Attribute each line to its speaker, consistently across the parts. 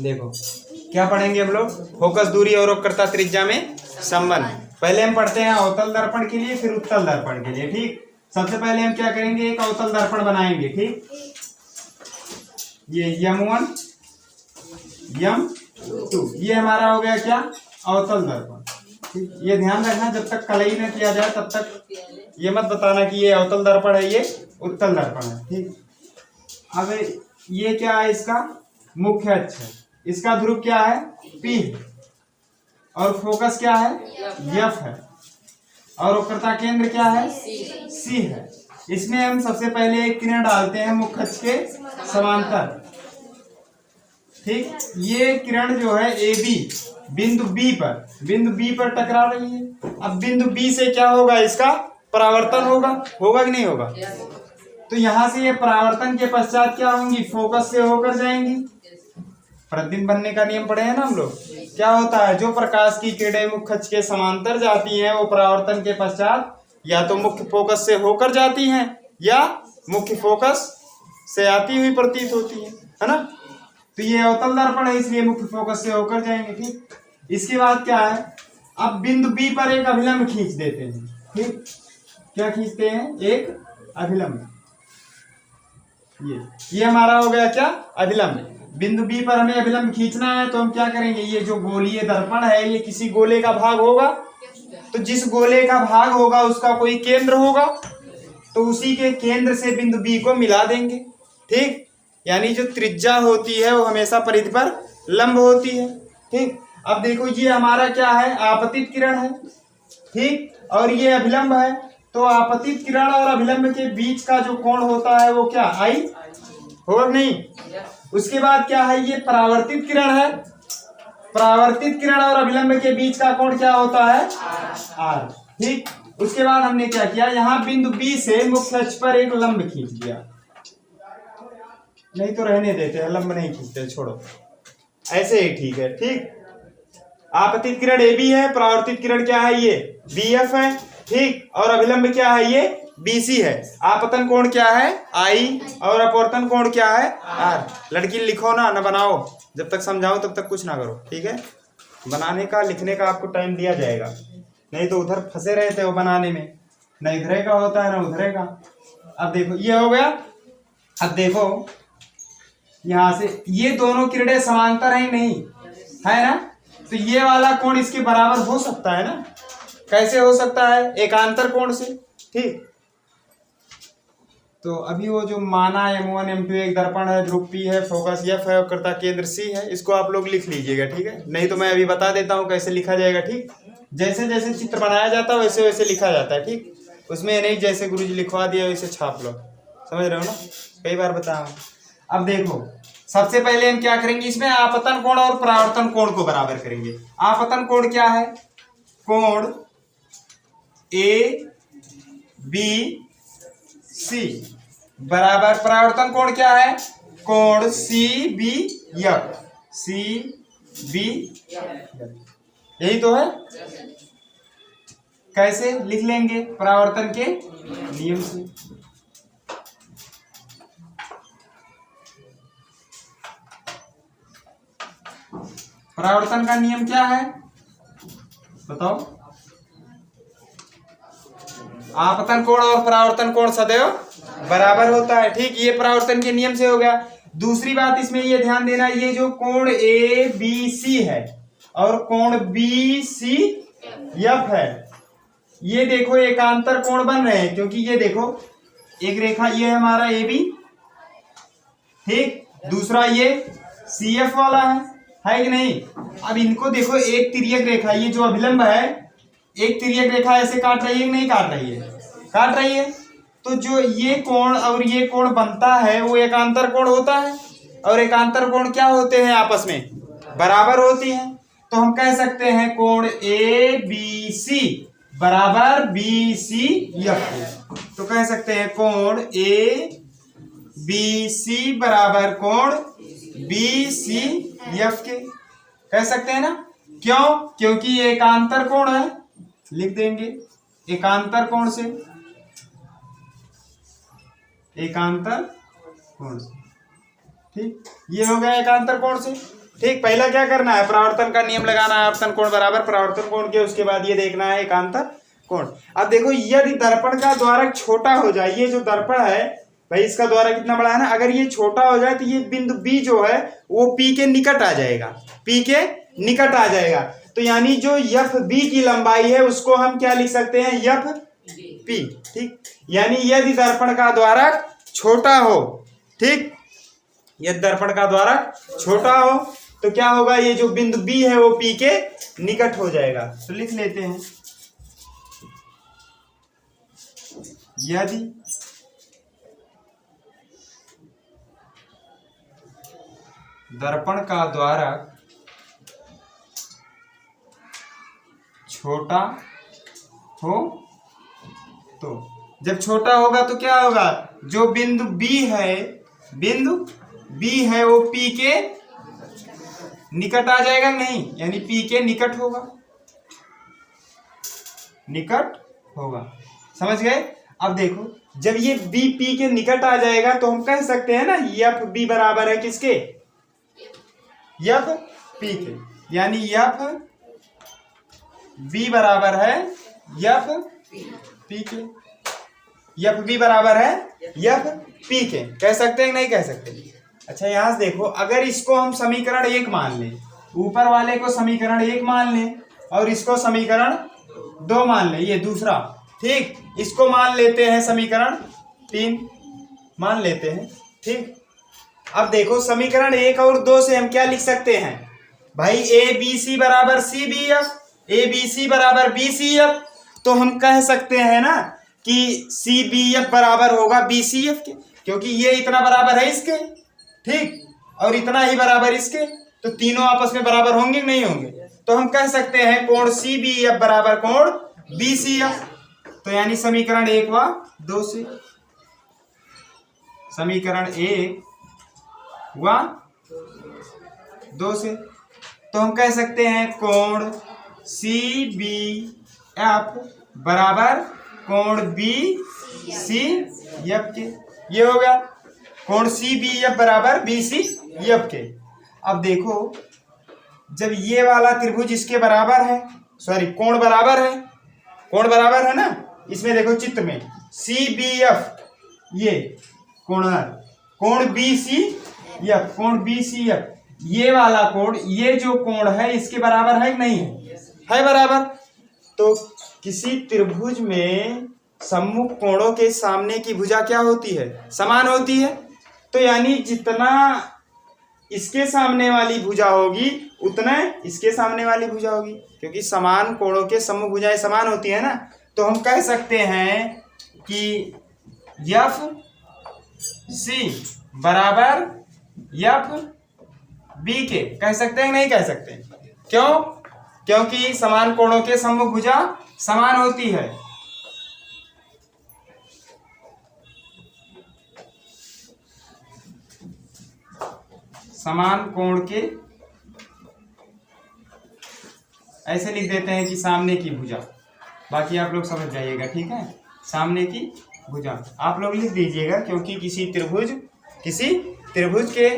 Speaker 1: देखो क्या पढ़ेंगे हम लोग, फोकस दूरी और वक्रता त्रिज्या में संबंध। पहले हम पढ़ते हैं अवतल दर्पण के लिए, फिर उत्तल दर्पण के लिए। ठीक, सबसे पहले हम क्या करेंगे, एक अवतल दर्पण बनाएंगे। ठीक, ये M1 M2 ये हमारा हो गया क्या, अवतल दर्पण। ठीक, ये ध्यान रखना जब तक कलई न किया जाए तब तक ये मत बताना कि ये अवतल दर्पण है, ये उत्तल दर्पण है। ठीक, अब ये क्या है, इसका मुख्य अक्ष है, इसका ध्रुव क्या है, P है, और फोकस क्या है, F है, और वक्रता केंद्र क्या है, C है। इसमें हम सबसे पहले एक किरण डालते हैं मुख्य अक्ष के समांतर। ठीक, ये किरण जो है AB बिंदु B पर टकरा रही है। अब बिंदु B से क्या होगा, इसका परावर्तन होगा कि नहीं होगा। तो यहां से ये परावर्तन के पश्चात क्या होंगी, फोकस से होकर जाएंगी। प्रतिबिंब बनने का नियम पढ़े हैं ना हम लोग। क्या होता है, जो प्रकाश की किरणें मुख्य अक्ष के समांतर जाती हैं वो परावर्तन के पश्चात या तो मुख्य फोकस से होकर जाती हैं या मुख्य फोकस से आती हुई प्रतीत होती है ना। तो ये अवतल दर्पण है, इसलिए मुख्य फोकस से होकर जाएंगे। ठीक, इसके बाद क्या है, अब बिंदु B पर एक अभिलंब खींच देते हैं। ठीक, क्या खींचते हैं, एक अभिलंब। ये हमारा हो गया क्या, अभिलंब। बिंदु B पर हमें अभिलंब खींचना है, तो हम क्या करेंगे, ये जो गोलीय दर्पण है ये किसी गोले का भाग होगा, तो जिस गोले का भाग होगा उसका कोई केंद्र होगा, तो उसी के केंद्र से बिंदु B को मिला देंगे। ठीक, यानी जो त्रिज्या होती है वो हमेशा परिधि पर लंब होती है। ठीक, अब देखो ये हमारा क्या है, आपतित किरण है। ठीक, और ये अभिलंब है, तो आपतित किरण और अभिलंब के बीच का जो कोण होता है वो क्या, I होगा नहीं। उसके बाद क्या है, ये परावर्तित किरण है, परावर्तित किरण और अभिलंब के बीच का कोण क्या होता है, R। ठीक, उसके बाद हमने क्या किया, यहाँ बिंदु B से मुख्य अक्ष पर एक लंब खींच दिया, नहीं तो रहने देते हैं, लंब नहीं खींचते, छोड़ो, ऐसे ही ठीक है। ठीक, आपतित किरण AB है, परावर्तित किरण क्या है, ये BF है। ठीक, और अभिलंब क्या है, ये BC है। आपतन कोण क्या है, I, और अपवर्तन कोण क्या है, R। लड़की लिखो ना बनाओ, जब तक समझाओ तब तक कुछ ना करो। ठीक है, बनाने का लिखने का आपको टाइम दिया जाएगा, नहीं तो उधर फंसे रहते हो बनाने में, न इधरे का होता है ना उधरे का। अब देखो ये हो गया। अब देखो यहां से ये दोनों किरणें समांतर है नहीं, है ना, तो ये वाला कोण इसके बराबर हो सकता है ना। कैसे हो सकता है, एकांतर कोण से। ठीक, तो अभी वो जो माना M1 M2 एक दर्पण है, ध्रुव P है, फोकस F है, वक्रता केंद्र C है, इसको आप लोग लिख लीजिएगा। ठीक है, नहीं तो मैं अभी बता देता हूँ कैसे लिखा जाएगा। ठीक, जैसे जैसे चित्र बनाया जाता है वैसे वैसे लिखा जाता है। ठीक, उसमें नहीं जैसे गुरुजी लिखवा दिया वैसे छाप लो, समझ रहे हो ना, कई बार बताया। अब देखो सबसे पहले हम क्या करेंगे, इसमें आपतन कोण और परावर्तन कोण को बराबर करेंगे। आपतन कोण क्या है, कोण ABC बराबर परावर्तन कोण क्या है, कोण CBF। यही तो है। कैसे लिख लेंगे, परावर्तन के नियम से। परावर्तन का नियम क्या है बताओ, आपतन कोण और परावर्तन कोण सदैव बराबर होता है। ठीक, ये परावर्तन के नियम से हो गया। दूसरी बात इसमें ये ध्यान देना, ये जो कोण ABC है और कोण BCF है, ये देखो एकांतर कोण बन रहे हैं, क्योंकि ये देखो एक रेखा ये है हमारा AB, ठीक, दूसरा ये CF वाला है कि नहीं। अब इनको देखो एक तिर्यक रेखा, ये जो अभिलंब है एक तिर्यक रेखा ऐसे काट रही है कि नहीं काट रही है, काट रही है। तो जो ये कोण और ये कोण बनता है वो एकांतर कोण होता है, और एकांतर कोण क्या होते हैं, आपस में बराबर होती हैं। तो हम कह सकते हैं कोण ABC बराबर BCF। तो कह सकते हैं कोण ABC बराबर कोण BCF के, कह सकते हैं ना। क्यों, क्योंकि ये एकांतर कोण है, लिख देंगे एकांतर कोण से, एकांतर कोण से। ठीक, ये हो गया एकांतर कोण से। ठीक, पहला क्या करना है, परावर्तन का नियम लगाना है, आपतन कोण बराबर परावर्तन कोण के, उसके बाद ये देखना है एकांतर कोण। अब देखो यदि दर्पण का द्वारक छोटा हो जाए, ये जो दर्पण है भाई इसका द्वारक कितना बड़ा है ना, अगर ये छोटा हो जाए तो ये बिंदु बी जो है वो पी के निकट आ जाएगा, पी के निकट आ जाएगा। तो यानी जो एफ बी की लंबाई है उसको हम क्या लिख सकते हैं, एफ पी। ठीक, यानी यदि दर्पण का द्वारक छोटा हो, ठीक, यदि दर्पण का द्वारक छोटा हो तो क्या होगा, ये जो बिंदु बी है वो पी के निकट हो जाएगा। तो लिख लेते हैं, यदि दर्पण का द्वारक छोटा हो, तो जब छोटा होगा तो क्या होगा, जो बिंदु बी है, बिंदु बी है वो पी के निकट आ जाएगा, नहीं, यानी पी के निकट होगा, निकट होगा, समझ गए। अब देखो जब ये बी पी के निकट आ जाएगा तो हम कह सकते हैं ना एफ बी बराबर है किसके, एफ पी के, यानी एफ बी बराबर है एफ पी के, एफ बी बराबर है एफ पी के, कह सकते हैं नहीं कह सकते। अच्छा यहां से देखो, अगर इसको हम समीकरण 1 मान लें, ऊपर वाले को समीकरण 1 मान लें और इसको समीकरण 2 मान लें, ये दूसरा, ठीक, इसको मान लेते हैं समीकरण 3 मान लेते हैं, ठीक। अब देखो समीकरण 1 और 2 से हम क्या लिख सकते हैं भाई, ए बी सी बराबर C B F, A B C बराबर बी सी एफ, तो हम कह सकते हैं ना कि सी बी एफ बराबर होगा बी सी एफ के, क्योंकि ये इतना बराबर है इसके, ठीक, और इतना ही बराबर इसके, तो तीनों आपस में बराबर होंगे नहीं होंगे, तो हम कह सकते हैं कोण सी बी एफ बराबर कोण बी सी एफ। तो यानी समीकरण 1 व 2 से, समीकरण 1 व 2 से, तो हम कह सकते हैं कोण सी बी एफ बराबर कोण बी सी एफ के, ये हो गया कोण सी बी एफ बराबर बी सी एफ के। अब देखो जब ये वाला त्रिभुज इसके बराबर है, सॉरी कोण बराबर है, कोण बराबर है ना, इसमें देखो चित्र में सी बी एफ, ये कोण कोण बी सी एफ, कोण बी सी एफ, ये वाला कोण, ये जो कोण है इसके बराबर है कि नहीं है, है बराबर। तो किसी त्रिभुज में सम्मुख कोणों के सामने की भुजा क्या होती है, समान होती है, तो यानी जितना इसके सामने वाली भुजा होगी उतना इसके सामने वाली भुजा होगी, क्योंकि समान कोणों के सम्मुख भुजाएं समान होती है ना। तो हम कह सकते हैं कि एफ सी बराबर एफ बी के, कह सकते हैं नहीं कह सकते, क्यों, क्योंकि समान कोणों के सम्मुख भुजा समान होती है। समान कोण के, ऐसे लिख देते हैं कि सामने की भुजा, बाकी आप लोग समझ जाइएगा, ठीक है, सामने की भुजा आप लोग लिख दीजिएगा, क्योंकि किसी त्रिभुज के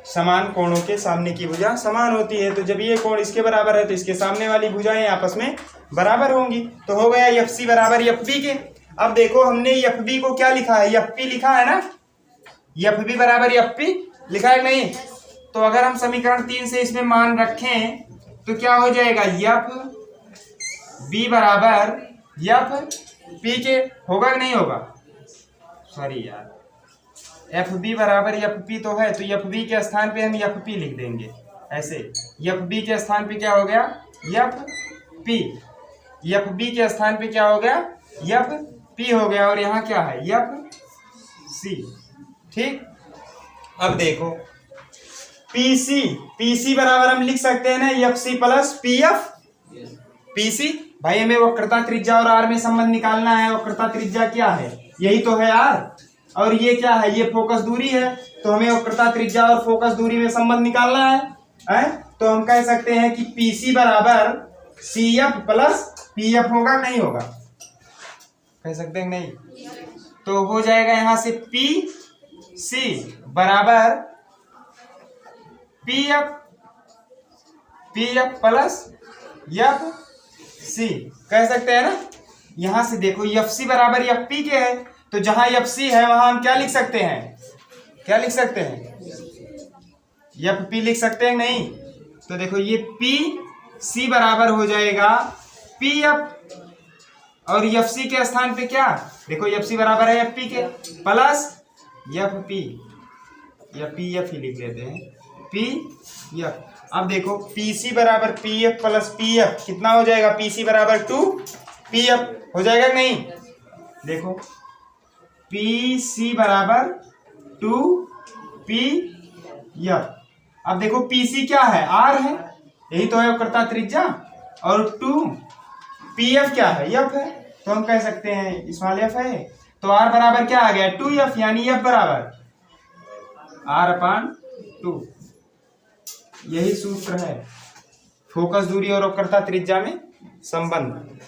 Speaker 1: समान कोणों के सामने की भुजा समान होती है। तो जब ये कोण इसके बराबर है तो इसके सामने वाली भुजाएं आपस में बराबर होंगी, तो हो गया एफ सी बराबर एफ बी के। अब देखो हमने एफ बी को क्या लिखा है, एफ पी लिखा है ना, एफ बी बराबर एफ पी लिखा है नहीं, तो अगर हम समीकरण 3 से इसमें मान रखें तो क्या हो जाएगा, एफ बी बराबर एफ पी के, होगा कि नहीं होगा, सॉरी यार, एफ बी बराबर एफ पी तो है, तो एफ बी के स्थान पे हम एफ पी लिख देंगे, ऐसे एफ बी के स्थान पे क्या हो गया एफ पी, एफ बी के स्थान पे क्या हो गया एफ पी हो गया, और यहाँ क्या है एफ सी, ठीक। अब देखो पीसी, पीसी बराबर हम लिख सकते हैं ना F C plus P F, PC, भाई हमें वक्रता त्रिज्या और आर में संबंध निकालना है, वक्रता त्रिज्या क्या है, यही तो है आर, और ये क्या है, ये फोकस दूरी है, तो हमें वक्रता त्रिज्या और फोकस दूरी में संबंध निकालना है? तो हम कह सकते हैं कि पीसी बराबर C F plus P F होगा, नहीं होगा, कह सकते हैं नहीं, तो हो जाएगा यहां से पी सी बराबर P F P F plus F C कह सकते हैं ना। यहां से देखो एफ सी बराबर एफ पी के है, तो जहां एफ सी है वहां हम क्या लिख सकते हैं, क्या लिख सकते हैं, एफ पी लिख सकते हैं नहीं। तो देखो ये पी सी बराबर हो जाएगा पी एफ, और एफ सी के स्थान पे क्या, देखो एफ सी बराबर है एफ पी के प्लस एफ पी, या पी एफ ही लिख लेते हैं, पी एफ। अब देखो पी सी बराबर P F plus P F कितना हो जाएगा, पी सी बराबर 2 पी एफ हो जाएगा नहीं। देखो पी सी बराबर 2 पी एफ। अब देखो पी सी क्या है, आर है, यही तो है करता त्रिज्या, और 2 पी एफ क्या है, एफ है, तो हम कह सकते हैं स्मॉल एफ है, तो आर बराबर क्या आ गया 2 एफ, यानी एफ बराबर r/2। यही सूत्र है फोकस दूरी और वक्रता त्रिज्या में संबंध।